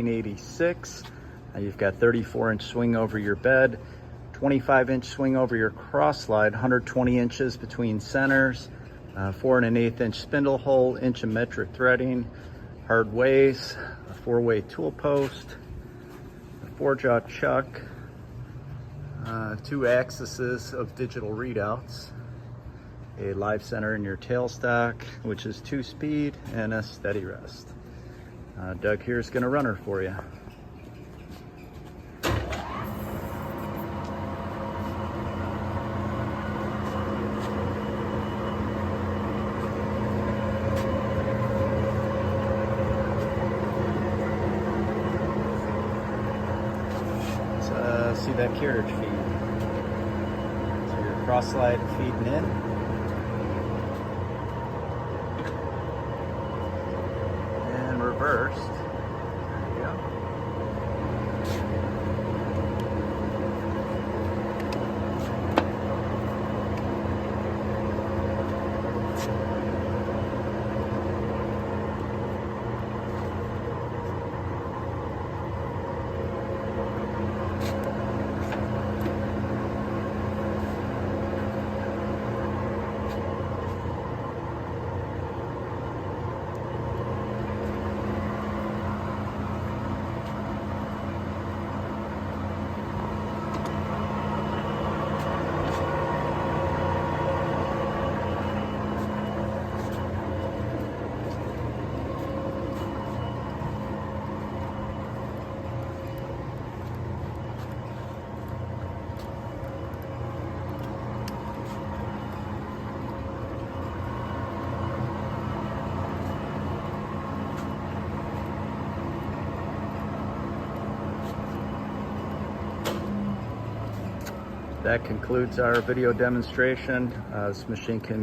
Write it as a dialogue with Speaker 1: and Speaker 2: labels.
Speaker 1: 1986. You've got 34-inch swing over your bed, 25-inch swing over your cross slide, 120 inches between centers, 4 1/8 inch spindle hole, inch of metric threading, hard ways, a 4-way tool post, a 4-jaw chuck, 2 axes of digital readouts, a live center in your tailstock, which is 2-speed, and a steady rest. Doug here is going to run her for you. See that carriage feed. So your cross slide feeding in. And reversed. There you go. That concludes our video demonstration. This machine can